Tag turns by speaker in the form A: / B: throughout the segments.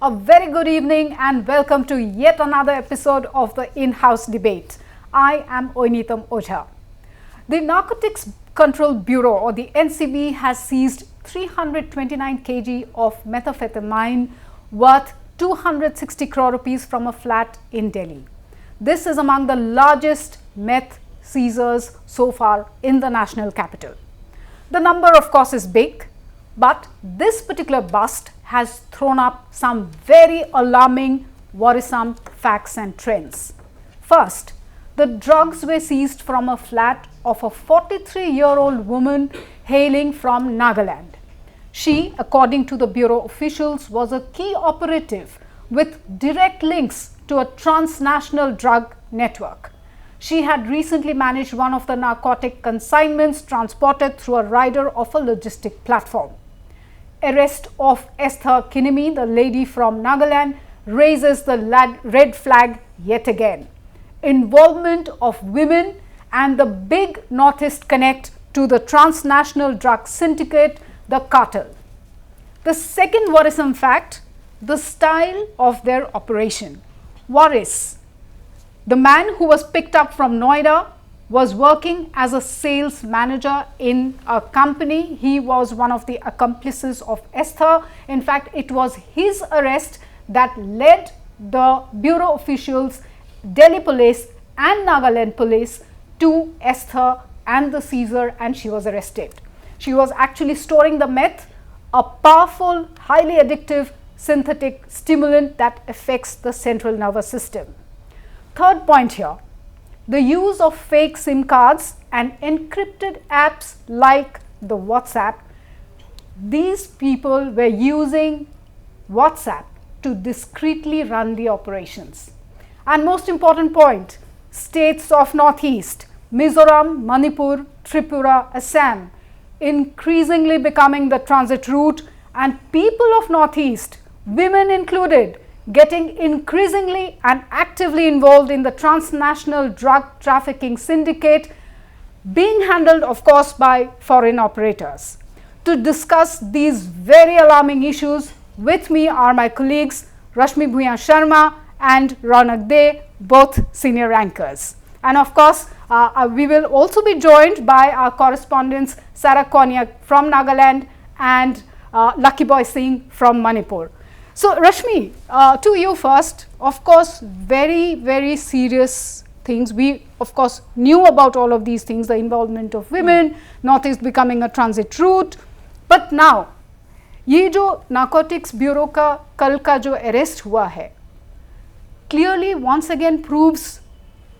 A: A very good evening and welcome to yet another episode of the In-House Debate. I am Oinitam Ojha. The Narcotics Control Bureau or the NCB has seized 329 kg of methamphetamine worth 260 crore rupees from a flat in Delhi. This is among the largest meth seizures so far in the national capital. The number of course is big, but this particular bust has thrown up some very alarming, worrisome facts and trends. First, the drugs were seized from a flat of a 43-year-old woman hailing from Nagaland. She, according to the bureau officials, was a key operative with direct links to a transnational drug network. She had recently managed one of the narcotic consignments transported through a rider of a logistic platform. Arrest of Esther Kinemi, the lady from Nagaland, raises the red flag yet again. Involvement of women and the big Northeast connect to the transnational drug syndicate, the cartel. The second worrisome fact, the style of their operation. Worries. The man who was picked up from Noida was working as a sales manager in a company. He was one of the accomplices of Esther. In fact, it was his arrest that led the bureau officials, Delhi police and Nagaland police to Esther and the seizure, and she was arrested. She was actually storing the meth, a powerful, highly addictive synthetic stimulant that affects the central nervous system. Third point here, the use of fake SIM cards and encrypted apps like the WhatsApp. These people were using WhatsApp to discreetly run the operations. And most important point, states of Northeast, Mizoram, Manipur, Tripura, Assam, increasingly becoming the transit route, and people of Northeast, women included, getting increasingly and actively involved in the transnational drug trafficking syndicate, being handled of course by foreign operators. To discuss these very alarming issues, with me are my colleagues Rashmi Bhuyan Sharma and Ronak De, both senior anchors. And of course, we will also be joined by our correspondents Sarah Konyak from Nagaland and Lucky Boy Singh from Manipur. So Rashmi, to you first. Of course, very, very serious things. We of course knew about all of these things, the involvement of women, Northeast becoming a transit route. But now, ये जो narcotics bureau का कल का जो arrest हुआ है, clearly once again proves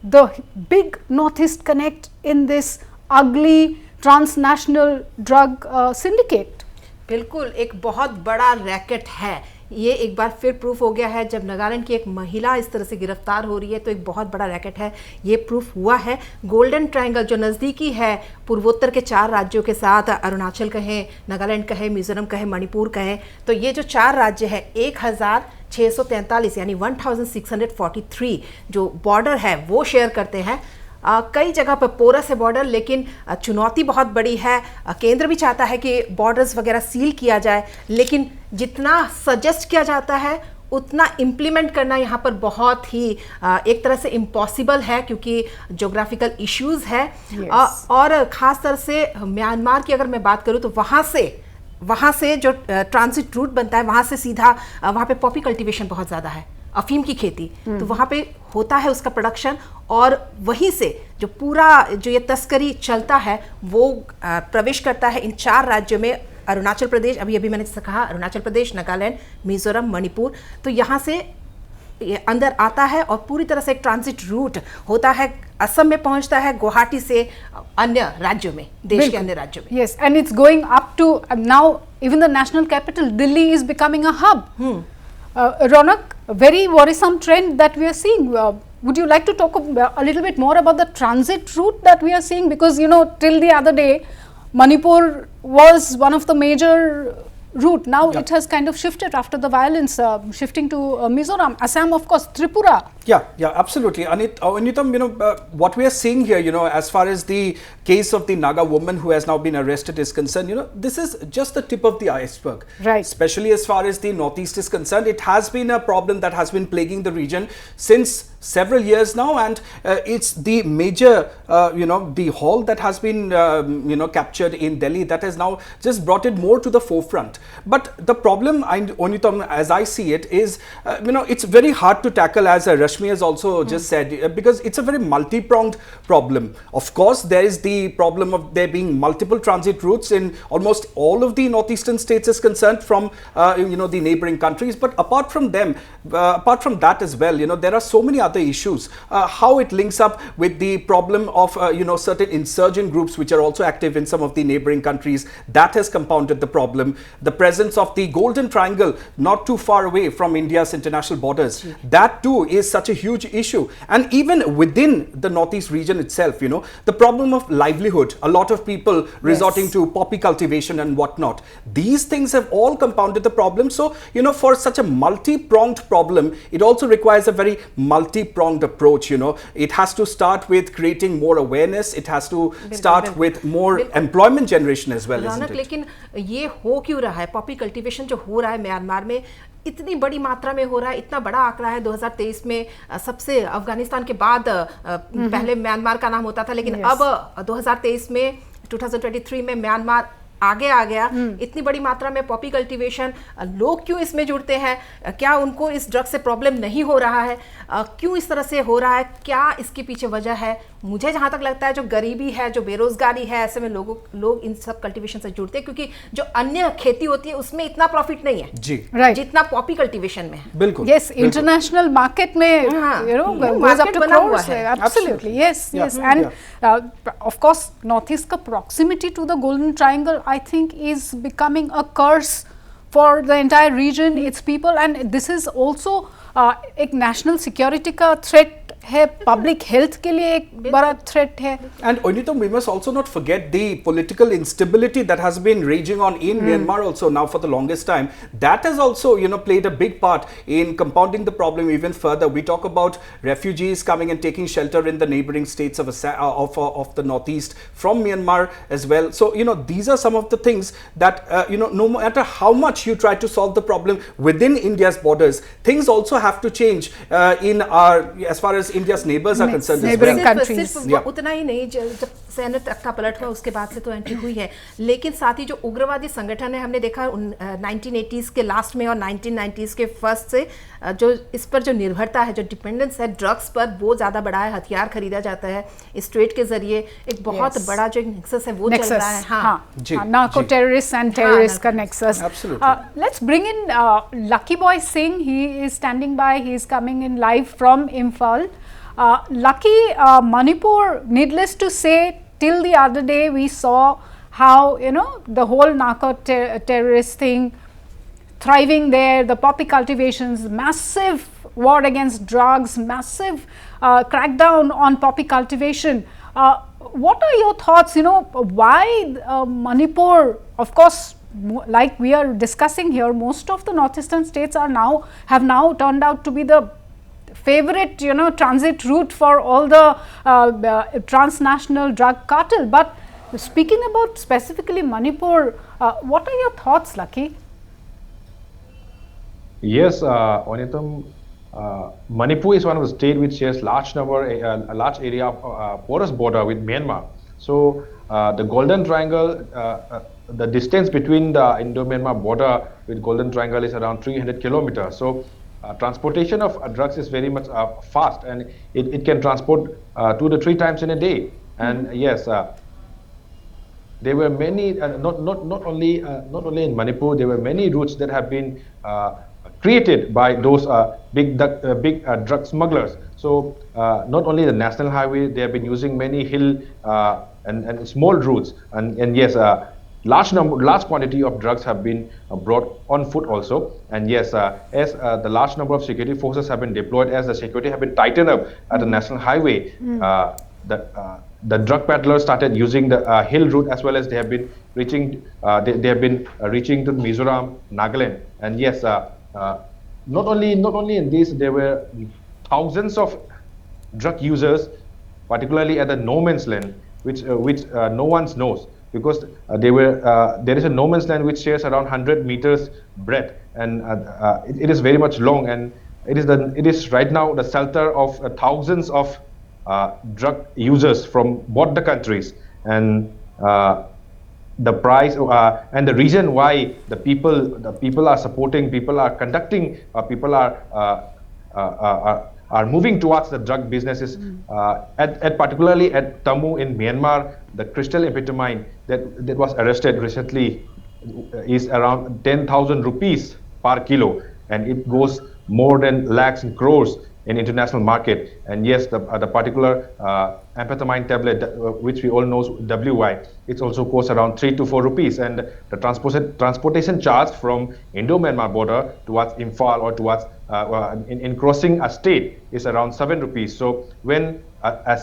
A: the big Northeast connect in this ugly transnational drug syndicate.
B: बिल्कुल एक बहुत बड़ा रैकेट है. ये एक बार फिर प्रूफ हो गया है. जब नागालैंड की एक महिला इस तरह से गिरफ्तार हो रही है तो एक बहुत बड़ा रैकेट है. ये प्रूफ हुआ है. गोल्डन ट्रायंगल जो नज़दीकी है पूर्वोत्तर के 4 राज्यों के साथ, अरुणाचल कहें, नागालैंड कहें, मिजोरम कहें, मणिपुर कहें, तो ये जो 4 राज्य है 1643 यानी 1643 जो बॉर्डर है वो शेयर करते हैं. कई जगह पर पोरस है बॉर्डर, लेकिन चुनौती बहुत बड़ी है. केंद्र भी चाहता है कि बॉर्डर्स वगैरह सील किया जाए, लेकिन जितना सजेस्ट किया जाता है उतना इम्प्लीमेंट करना यहाँ पर बहुत ही एक तरह से इम्पॉसिबल है, क्योंकि जोग्राफिकल इश्यूज़ है. और ख़ास तरह से म्यांमार की अगर मैं बात करूँ तो वहाँ से जो ट्रांजिट रूट बनता है वहाँ से सीधा वहाँ पे पॉपी कल्टीवेशन बहुत ज़्यादा है, अफीम की खेती, तो वहाँ पे होता है उसका प्रोडक्शन, और वहीं से जो पूरा जो ये तस्करी चलता है वो प्रवेश करता है इन 4 राज्यों में. अरुणाचल प्रदेश, अभी मैंने जैसे कहा, अरुणाचल प्रदेश, नागालैंड, मिजोरम, मणिपुर, तो यहाँ से ये अंदर आता है और पूरी तरह से एक ट्रांजिट रूट होता है. असम में पहुंचता है, गुवाहाटी से अन्य राज्यों में, देश के अन्य राज्यों में.
A: Yes, and it's going up to now even the national capital Delhi is becoming a hub. Ronak, very worrisome trend that we are seeing. Would you like to talk a little bit more about the transit route that we are seeing? Because you know, till the other day, Manipur was one of the major route. Now it has kind of shifted after the violence, shifting to Mizoram, Assam, of course, Tripura.
C: Yeah, absolutely. Anitam, what we are seeing here, as far as the case of the Naga woman who has now been arrested is concerned, this is just the tip of the iceberg.
A: Right.
C: Especially as far as the Northeast is concerned, it has been a problem that has been plaguing the region since several years now, and it's the major, the haul that has been, captured in Delhi that has now just brought it more to the forefront. But the problem, Onitam, as I see it, is, it's very hard to tackle, as Rashmi has also just said, because it's a very multi-pronged problem. Of course, there is the problem of there being multiple transit routes in almost all of the northeastern states is concerned from, the neighboring countries. But apart from that as well, there are so many other issues. How it links up with the problem of, certain insurgent groups which are also active in some of the neighboring countries, that has compounded the problem. The presence of the Golden Triangle not too far away from India's international borders, that too is such a huge issue. And even within the Northeast region itself, the problem of livelihood, a lot of people resorting to poppy cultivation and whatnot, these things have all compounded the problem. So, for such a multi-pronged problem, it also requires a very multi-pronged approach. It has to start with creating more awareness, it has to start with more employment generation as well, isn't it?
B: लेकिन ये हो क्यों रहा है? Poppy cultivation जो हो रहा है म्यांमार में इतनी बड़ी मात्रा में हो रहा है, इतना बड़ा आंकड़ा है। 2023 में सबसे अफगानिस्तान के बाद पहले म्यांमार का नाम होता था, लेकिन अब 2023 में 2023 में म्यांमार आगे आ गया। इतनी बड़ी मात्रा में पॉपी कल्टीवेशन, लोग क्यों इसमें जुड़ते हैं? क्या उनको इस ड्रग से प्रॉब्लम नहीं हो रहा है? क्यों इस तरह से हो रहा है? क्या इसके पीछे वजह है? मुझे जहां तक लगता है जो गरीबी है, जो बेरोजगारी है, ऐसे में लोग इन सब कल्टीवेशन से जुड़ते हैं, क्योंकि जो अन्य खेती होती है उसमें इतना प्रॉफिट नहीं है
C: जी,
B: जितना पॉपी कल्टीवेशन में है।
C: बिल्कुल,
A: यस, इंटरनेशनल मार्केट में goes up to crores. Absolutely, yes. And of course, Northeast का proximity to the Golden Triangle, I think, is becoming a curse for the entire region, its people, and this is also एक national security का threat है, public health के लिए एक बड़ा threat है.
C: And Onitam, we must also not forget the political instability that has been raging on in Myanmar also now for the longest time. That has also, played a big part in compounding the problem even further. We talk about refugees coming and taking shelter in the neighboring states of the Northeast from Myanmar as well. So, these are some of the things that, no matter how much you try to solve the problem within India's borders, things also have to change as far as India's neighbors are concerned.
A: Neighboring countries.
B: सिर्फ उतना ही नहीं, जब सैन्य तख्ता पलट हुआ उसके बाद से तो एंट्री हुई है, लेकिन साथ ही जो उग्रवादी संगठन है, हमने देखा 1980s के लास्ट में और 1990s के फर्स्ट से जो इस पर जो निर्भरता है, जो डिपेंडेंस है ड्रग्स पर, वो ज़्यादा बढ़ा है। हथियार खरीदा जाता है इस ट्रेड के जरिए, एक बहुत बड़ा जो नेक्सस है वो चल रहा है। हाँ,
A: नार्को टेररिस्ट एंड टेररिस्ट का nexus. Let's bring in lucky boy Singh, he is standing bye, he is coming in live from Imphal. Lucky, Manipur, needless to say, till the other day we saw how, the whole narco terrorist thing thriving there, the poppy cultivations, massive war against drugs, massive crackdown on poppy cultivation. What are your thoughts, why Manipur, of course, like we are discussing here, most of the northeastern states have now turned out to be the favorite, transit route for all the transnational drug cartel. But speaking about specifically Manipur, what are your thoughts, Lucky?
D: Yes, Onitam, Manipur is one of the states which shares a large area of porous border with Myanmar. So the Golden Triangle, the distance between the Indo-Myanmar border with Golden Triangle is around 300 kilometers. So transportation of drugs is very much fast, and it can transport 2 to 3 times in a day. And yes, there were many, not only in Manipur, there were many routes that have been created by those big drug smugglers. So not only the national highway, they have been using many hill and small routes, and yes, large quantity of drugs have been brought on foot also. And yes, as the large number of security forces have been deployed, as the security have been tightened up at the national highway, the drug peddlers started using the hill route, as well as they have been reaching they have been reaching to Mizoram, Nagaland, and yes, not only in this, there were thousands of drug users, particularly at the no man's land, which no one knows, because there is a no man's land which shares around 100 meters breadth, and it is very much long, and it is right now the shelter of thousands of drug users from both the countries, and the price and the reason why the people are supporting, people are conducting, people are moving towards the drug businesses, at particularly at Tamu in Myanmar. The crystal amphetamine that was arrested recently is around 10,000 rupees per kilo, and it goes more than lakhs and crores in international market. And yes, the particular amphetamine tablet, which we all know WY, it also costs around 3 to 4 rupees, and the transportation charge from Indo-Myanmar border towards Imphal or towards in crossing a state is around 7 rupees. So when a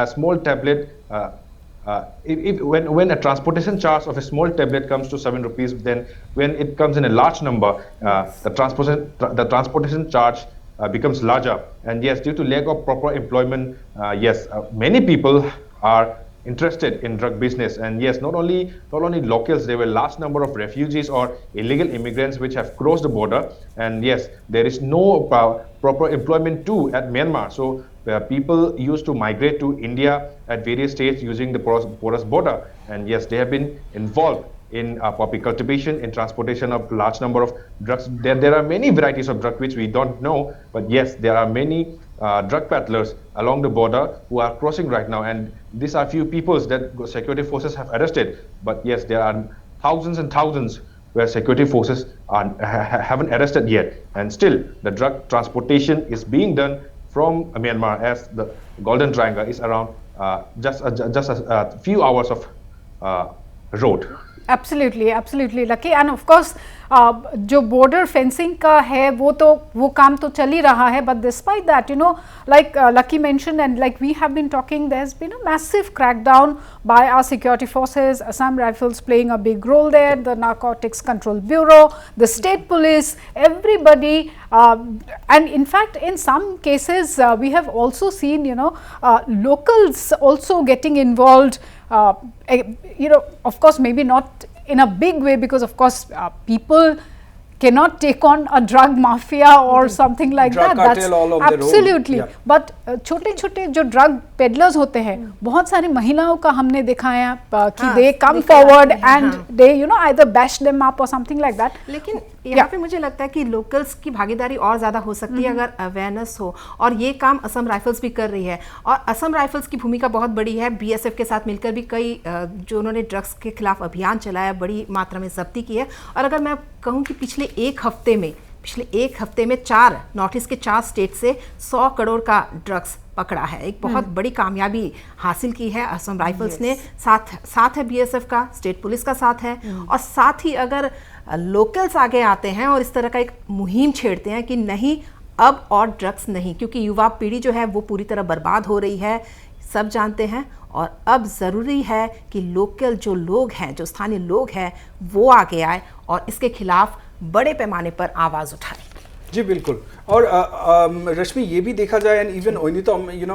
D: small tablet when a transportation charge of a small tablet comes to 7 rupees, then when it comes in a large number, the transportation charge becomes larger. And yes, due to lack of proper employment, many people are interested in drug business. And yes, not only locals, there were large number of refugees or illegal immigrants which have crossed the border. And yes, there is no proper employment too at Myanmar. So people used to migrate to India at various stages using the porous border. And yes, they have been involved in poppy cultivation, in transportation of large number of drugs. There are many varieties of drugs which we don't know, but yes, there are many drug peddlers along the border who are crossing right now, and these are few people that security forces have arrested. But yes, there are thousands and thousands where security forces haven't arrested yet, and still the drug transportation is being done from Myanmar, as the Golden Triangle is around just a few hours of road.
A: Absolutely Lucky. And of course जो border fencing का है वो काम तो चल ही रहा है, but despite that, you know, like Lucky mention and like we have been talking, there has been a massive crackdown by our security forces, Assam Rifles playing a big role there, the Narcotics Control Bureau, the state police, everybody, and in fact in some cases we have also seen, you know, locals also getting involved. You know, of course maybe not in a big way, because of course people cannot take on a drug mafia or something like
C: drug
A: that.
C: That's all of
A: absolutely.
C: yeah.
A: But छोटे छोटे जो drug peddlers होते हैं, बहुत सारी महिलाओं का हमने देखा है कि they come forward and they, you know, either bash them up or something like that.
B: लेकिन यहाँ पे मुझे लगता है कि लोकल्स की भागीदारी और ज़्यादा हो सकती है अगर अवेयरनेस हो, और ये काम असम राइफल्स भी कर रही है, और असम राइफल्स की भूमिका बहुत बड़ी है. बीएसएफ के साथ मिलकर भी कई जो उन्होंने ड्रग्स के खिलाफ अभियान चलाया, बड़ी मात्रा में जब्ती की है. और अगर मैं कहूँ कि पिछले एक हफ्ते में नॉर्थ ईस्ट के 4 स्टेट से 100 करोड़ का ड्रग्स पकड़ा है. एक बहुत बड़ी कामयाबी हासिल की है असम राइफल्स ने. साथ है बीएसएफ का, स्टेट पुलिस का साथ है, और साथ ही अगर लोकल्स आगे आते हैं और इस तरह का एक मुहिम छेड़ते हैं कि नहीं अब और ड्रग्स नहीं, क्योंकि युवा पीढ़ी जो है वो पूरी तरह बर्बाद हो रही है, सब जानते हैं. और अब ज़रूरी है कि लोकल जो लोग हैं, जो स्थानीय लोग हैं, वो आगे आए और इसके खिलाफ बड़े पैमाने पर आवाज़ उठाएं.
C: जी बिल्कुल. और रश्मि, ये भी देखा जाए, एंड इवन ओनिता, you know,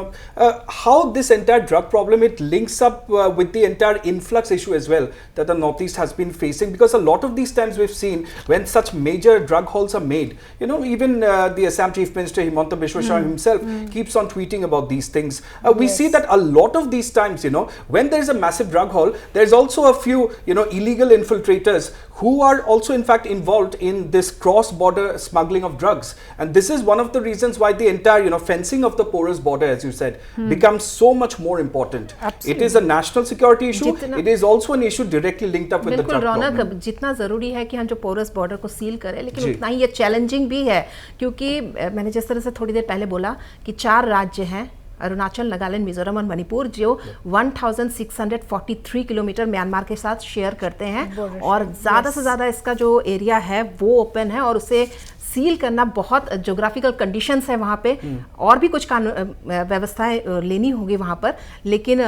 C: how this entire drug problem it links up with the entire influx issue as well that the north east has been facing, because a lot of these times we have seen when such major drug hauls are made, you know, even the Assam Chief Minister Himanta Biswa Sharma himself keeps on tweeting about these things. We see that a lot of these times, you know, when there is a massive drug haul, there's also a few, you know, illegal infiltrators who are also in fact involved in this cross-border smuggling of drugs. And this is one of the reasons why the entire, you know, fencing of the porous border, as you said, becomes so much more important.
A: Absolutely.
C: It is a national security issue. It is also an issue directly linked up with the drug problem.
B: रौनक, जितना ज़रूरी है कि हम जो porous border को seal करें, लेकिन उतना ही ये चैलेंजिंग भी है, क्योंकि मैंने जिस तरह से थोड़ी देर पहले बोला कि 4 राज्य हैं, अरुणाचल, नागालैंड, मिजोरम और मणिपुर, जो 1643 किलोमीटर म्यांमार के साथ शेयर करते हैं, और ज़्यादा से ज़्यादा इसका जो एरिया है वो ओपन है, और उसे सील करना, बहुत जोग्राफिकल कंडीशंस है वहाँ पे, और भी कुछ कानून व्यवस्थाएं लेनी होगी वहाँ पर, लेकिन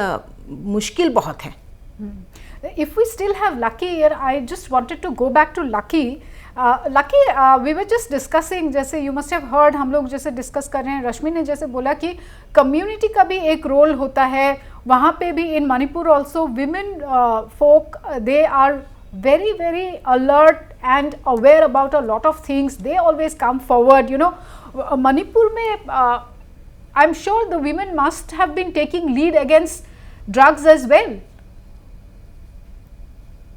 B: मुश्किल बहुत है.
A: If we still have Lucky here, I just wanted to go back to Lucky. Lucky, we were just discussing, जैसे you must have heard, हम लोग जैसे डिस्कस कर रहे हैं, रश्मि ने जैसे बोला कि कम्युनिटी का भी एक रोल होता है वहाँ पे भी. In Manipur also women folk, they are very very alert and aware about a lot of things. They always come forward, you know. Manipur में I'm sure the women must have been taking lead against drugs as well.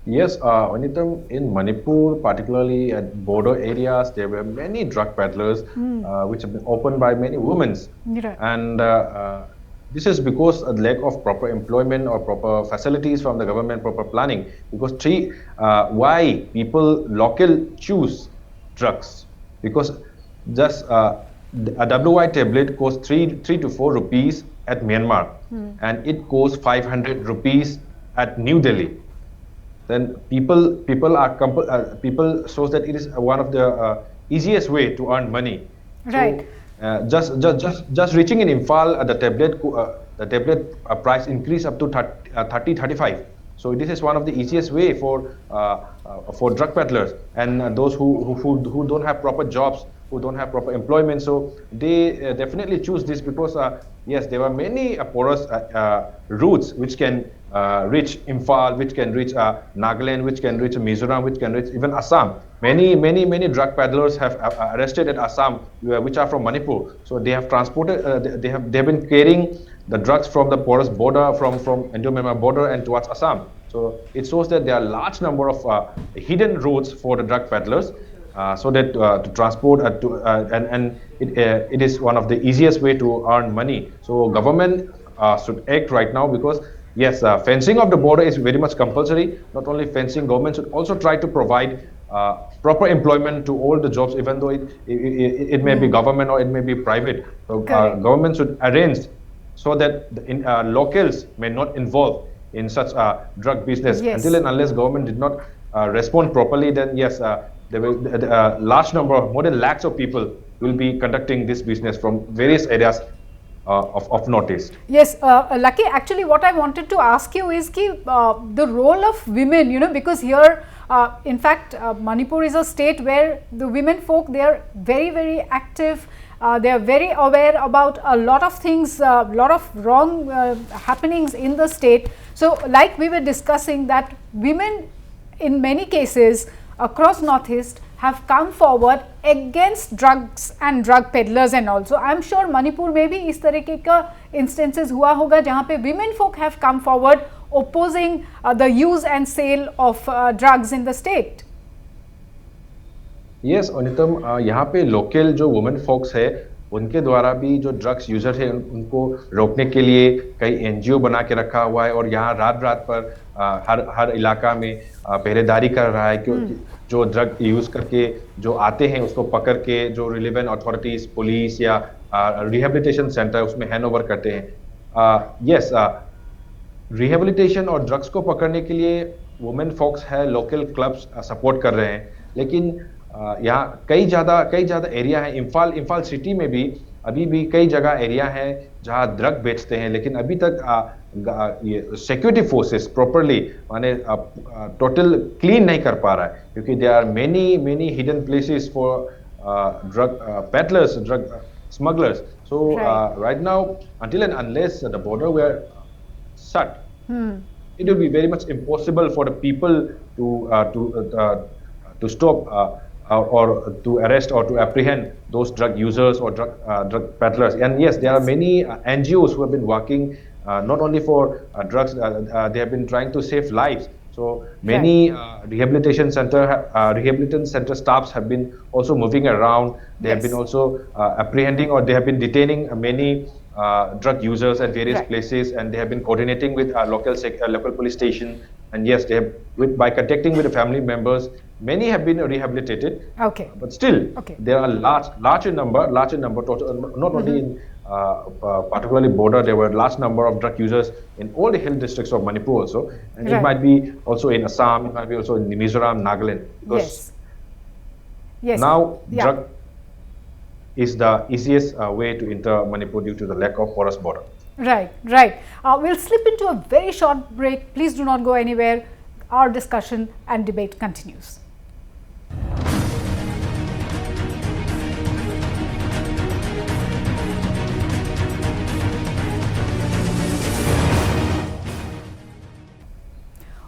D: Yes, Anitam, in Manipur, particularly at border areas, there were many drug peddlers which have been opened by many women.
A: Right.
D: And this is because a lack of proper employment or proper facilities from the government, proper planning. Because why people local choose drugs? Because just a WI tablet costs 3 to 4 rupees at Myanmar, and it costs 500 rupees at New Delhi. Then people shows that it is one of the easiest way to earn money.
A: Right.
D: So, just reaching in Imphal, the tablet price increase up to 35. So this is one of the easiest way for drug peddlers and those who don't have proper jobs, who don't have proper employment. So they definitely choose this because yes, there are many porous routes which can reach Imphal, which can reach Nagaland, which can reach Mizoram, which can reach even Assam. Many drug peddlers have arrested at Assam, which are from Manipur. So they have transported, they have been carrying the drugs from the porous border, from Indo-Myanmar border and towards Assam. So it shows that there are large number of hidden routes for the drug peddlers, so that to transport and it is one of the easiest way to earn money. So government should act right now because yes, fencing of the border is very much compulsory. Not only fencing, government should also try to provide proper employment to all the jobs, even though it may be government or it may be private. So government should arrange so that the locals may not involve in such drug business.
A: Yes.
D: Until and unless government did not respond properly, then yes, there will large number, more than lakhs of people will be conducting this business from various areas of Northeast.
A: Yes, Lucky, actually what I wanted to ask you is the role of women, you know, because here in fact Manipur is a state where the women folk, they are very active. They are very aware about a lot of things, a lot of wrong happenings in the state. So like we were discussing that women in many cases across Northeast have come forward against drugs and drug peddlers and also. I am sure Manipur में भी इस तरीके का instances हुआ होगा जहाँ पे women folk have come forward opposing the use and sale of drugs in the state.
D: Yes, Anitam, यहाँ पे लोकल जो वुमेन फोक्स है उनके द्वारा भी जो ड्रग्स यूजर है उनको रोकने के लिए कई एनजीओ बना के रखा हुआ है और यहाँ रात पर हर इलाका में पहरेदारी कर रहा है क्योंकि जो ड्रग यूज करके जो आते हैं उसको पकड़ के जो रिलेवेंट अथॉरिटीज, पुलिस या रिहेबिलिटेशन सेंटर उसमें हैंड ओवर करते हैं. यस, रिहेबिलिटेशन और ड्रग्स को पकड़ने के लिए वुमेन फोक्स है, लोकल क्लब्स सपोर्ट कर रहे हैं, लेकिन यहाँ कई ज़्यादा एरिया है. इम्फाल सिटी में भी अभी भी कई जगह एरिया है जहाँ ड्रग बेचते हैं, लेकिन अभी तक ये सिक्योरिटी फोर्सेस प्रॉपरली माने टोटल क्लीन नहीं कर पा रहा है क्योंकि there are many hidden places for drug peddlers, drug smugglers. So right now, until and unless the border were shut, it will be very much impossible for the people to stop or to arrest or to apprehend those drug users or drug peddlers. And yes, there are many NGOs who have been working not only for drugs, they have been trying to save lives. So many rehabilitation center staffs have been also moving around. They have been also apprehending or they have been detaining many drug users at various places, and they have been coordinating with local police station. And yes, they have by contacting with the family members, many have been rehabilitated.
A: Okay.
D: But still, there are larger number total, not only in particularly border, there were large number of drug users in all the hill districts of Manipur also, and it might be also in Assam, it might be also in Mizoram, Nagaland. Because
A: yes.
D: now is the easiest way to enter Manipur due to the lack of porous border.
A: Right, right. We'll slip into a very short break. Please do not go anywhere. Our discussion and debate continues.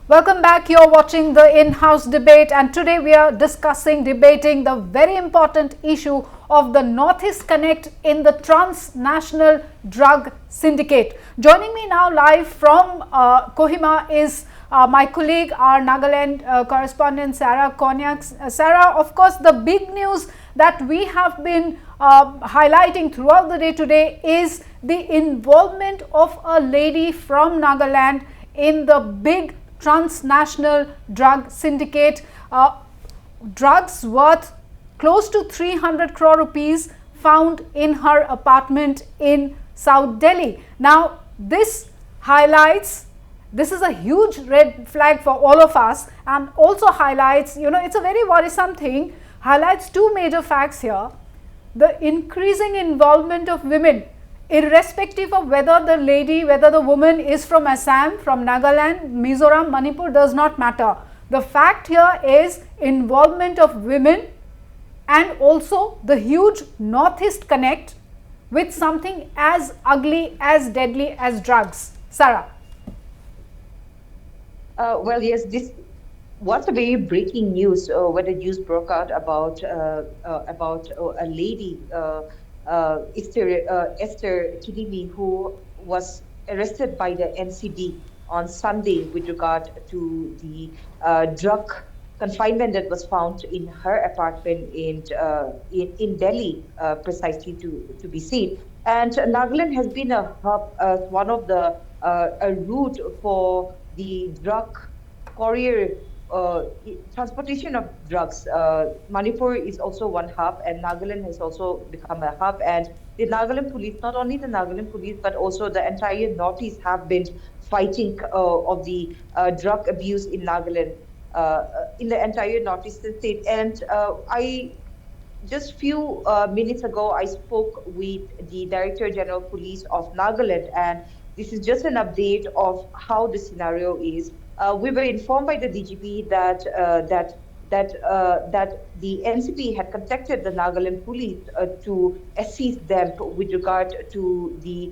A: Welcome back. You're watching the in-house debate, and today we are debating the very important issue of the Northeast Connect in the transnational drug syndicate. Joining me now live from Kohima is my colleague, our Nagaland correspondent, Sarah Konyak. Sarah, of course, the big news that we have been highlighting throughout the day today is the involvement of a lady from Nagaland in the big transnational drug syndicate. Drugs worth close to 300 crore rupees found in her apartment in South Delhi. Now, this highlights, this is a huge red flag for all of us, and also highlights, it's a very worrisome thing, highlights two major facts here. The increasing involvement of women, irrespective of whether the woman is from Assam, from Nagaland, Mizoram, Manipur, does not matter. The fact here is involvement of women and also the huge Northeast Connect with something as ugly, as deadly as drugs. Sarah.
E: Well, yes, this was a very breaking news when the news broke out about a lady, Esther Chidimi, who was arrested by the NCB on Sunday with regard to the drug confinement that was found in her apartment in Delhi, precisely to be seen. And Nagaland has been a hub, one of the a route for the drug courier transportation of drugs. Manipur is also one hub, and Nagaland has also become a hub. And the Nagaland police, not only the Nagaland police, but also the entire Northeast have been fighting of the drug abuse in Nagaland, in the entire Northeastern state. And just few minutes ago, I spoke with the Director General Police of Nagaland, and this is just an update of how the scenario is. We were informed by the DGP that the NCP had contacted the Nagaland police to assist them with regard to the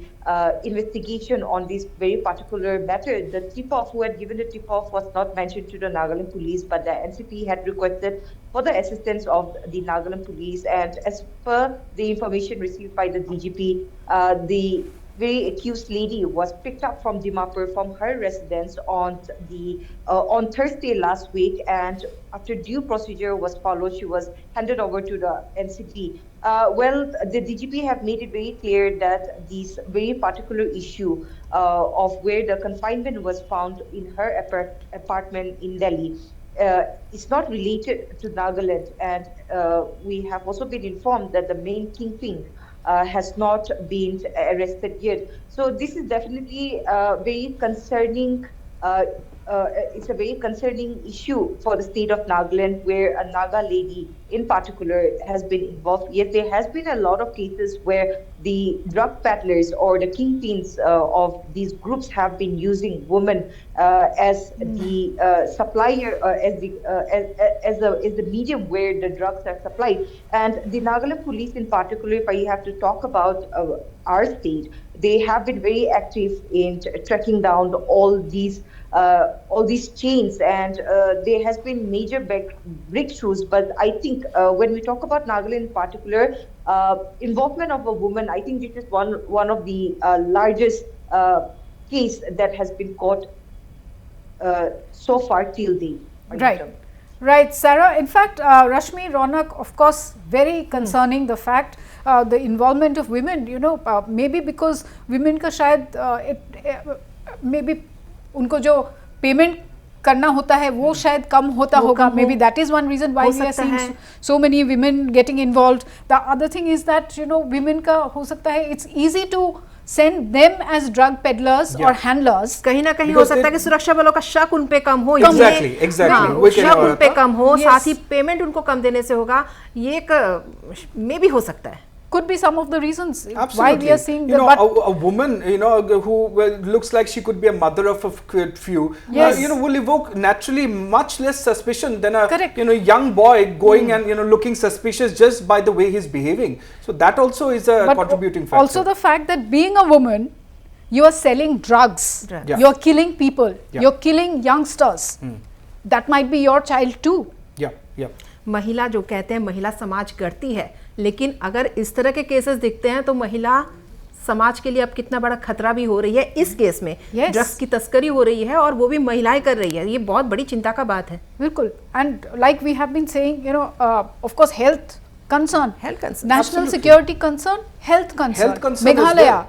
E: investigation on this very particular matter. The tip-off, who had given the tip-off, was not mentioned to the Nagaland police, but the NCP had requested for the assistance of the Nagaland police. And as per the information received by the DGP, the very accused lady was picked up from Dimapur from her residence on Thursday last week, and after due procedure was followed, she was handed over to the NCP. Well, the DGP have made it very clear that this very particular issue of where the confinement was found in her apartment in Delhi is not related to Nagaland, and we have also been informed that the main kingpin has not been arrested yet. So this is definitely very concerning. It's a very concerning issue for the state of Nagaland, where a Naga lady in particular has been involved. Yet there has been a lot of cases where the drug peddlers or the kingpins of these groups have been using women as the supplier, as the medium where the drugs are supplied. And the Nagaland police in particular, if I have to talk about our state, they have been very active in tracking down all these chains, and there has been major breakthroughs. But I think when we talk about Nagaland in particular, involvement of a woman, I think this is one of the largest case that has been caught so far till date.
A: Right, Sarah. In fact, Rashmi, Ronak, of course, very concerning the fact the involvement of women. Maybe because women का शायद maybe उनको जो payment करना होता है वो शायद कम होता होगा. Maybe that is one reason why we are seeing so many women getting involved. The other thing is that women का हो सकता है it's easy to send them as drug peddlers or handlers.
B: कहीं ना कहीं हो सकता है कि सुरक्षा बलों का शक उन पे कम हो,
C: exactly.
B: शक उन पे कम हो, साथ ही पेमेंट उनको कम देने से होगा, ये एक मे भी हो सकता है.
A: could be some of the reasons
C: Absolutely.
A: why we are seeing
C: you
A: the.
C: know,
A: But
C: a woman, you know, who looks like she could be a mother of a few,
A: Yes.
C: you know, will evoke naturally much less suspicion than a,
A: Correct.
C: you know, young boy going and, you know, looking suspicious just by the way he's behaving. So that also is a
A: but
C: contributing factor.
A: also the fact that being a woman, you are selling drugs,
B: Drugs.
C: Yeah.
A: you're killing people,
C: Yeah.
A: you're killing youngsters. That might be your child too.
C: Yeah, yeah.
B: महिला जो कहते हैं महिला समाज करती है, लेकिन अगर इस तरह के केसेस दिखते हैं तो महिला समाज के लिए अब कितना बड़ा खतरा भी हो रही है इस केस में।
A: Yes.
B: ड्रग्स की तस्करी हो रही है और वो भी महिलाएं कर रही है, ये बहुत बड़ी चिंता का बात है।
A: बिल्कुल, and like we have been saying, you know, of course health concern,
B: Health concern,
A: national
C: absolutely.
A: security concern, health concern.
C: Health concern as
A: Meghalaya,
C: well.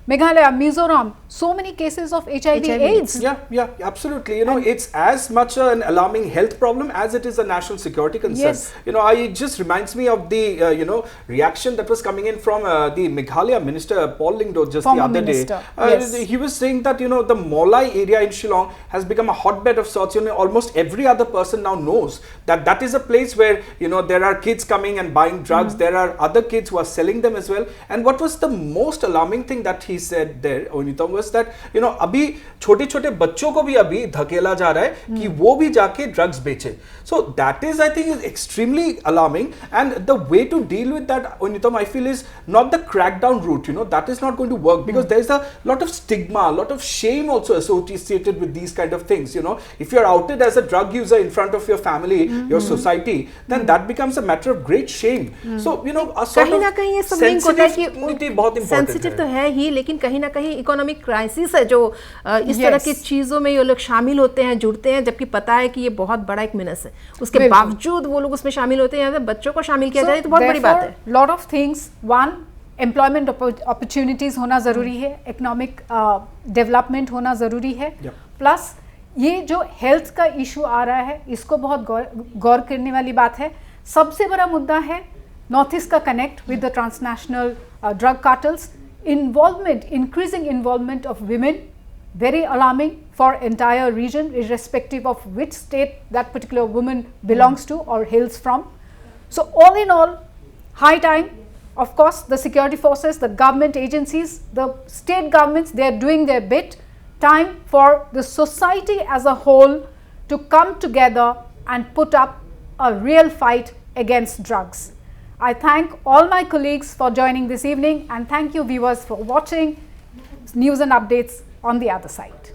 A: Meghalaya, Mizoram, so many cases of HIV AIDS.
C: Yeah, yeah, absolutely. You know, it's as much an alarming health problem as it is a national security concern.
A: Yes.
C: You know, it just reminds me of the, you know, reaction that was coming in from the Meghalaya Minister, Paul Lingdo, just
A: Former
C: the other
A: minister,
C: day.
A: yes.
C: He was saying that, you know, the Molai area in Shillong has become a hotbed of sorts. You know, almost every other person now knows that that is a place where, you know, there are kids coming and buying drugs. There are other kids who are selling them as well. And what was the most alarming thing that he said there, Onitam, was that, you know, अभी छोटे छोटे बच्चों को भी अभी धकेला जा रहा है कि वो भी जाके ड्रग्स बेचे. So that is, I think, is extremely alarming, and the way to deal with that, Onitam, I feel, is not the crackdown route. You know, that is not going to work because there is a lot of stigma, a lot of shame also associated with these kind of things. You know, if you're outed as a drug user in front of your family, your society, then that becomes a matter of great shame. So, you know, a sort
B: कहीं ना
C: of
B: कहीं ये सब link होता है कि
C: sensitivity बहुत important
B: sensitive
C: है.
B: तो है ही, लेकिन कहीं ना कहीं इकोनॉमिक क्राइसिस है जो इस तरह
A: Yes.
B: की चीजों में ये लोग शामिल होते हैं, जुड़ते हैं, जबकि पता है कि ये बहुत बड़ा एक मिनस है, उसके
A: बिल्कुल।
B: बावजूद वो लोग उसमें शामिल होते हैं। यहाँ पे बच्चों को शामिल किया जाए तो बहुत बड़ी बात है।
A: Lot of things, one, employment opportunities होना ज़रूरी है, इकोनॉमिक डेवलपमेंट होना ज़रूरी है,
C: Yeah.
A: प्लस ये जो हेल्थ का इशू आ रहा है इसको बहुत गौर करने वाली बात है। सबसे बड़ा मुद्दा है नॉर्थ ईस्ट का connect with the transnational drug cartels, involvement, increasing involvement of women, very alarming for entire region irrespective of which state that particular woman belongs to or hails from. So all in all, high time, of course, the security forces, the government agencies, the state governments, they are doing their bit. Time for the society as a whole to come together and put up a real fight against drugs. I thank all my colleagues for joining this evening, and thank you viewers for watching news and updates on the other side.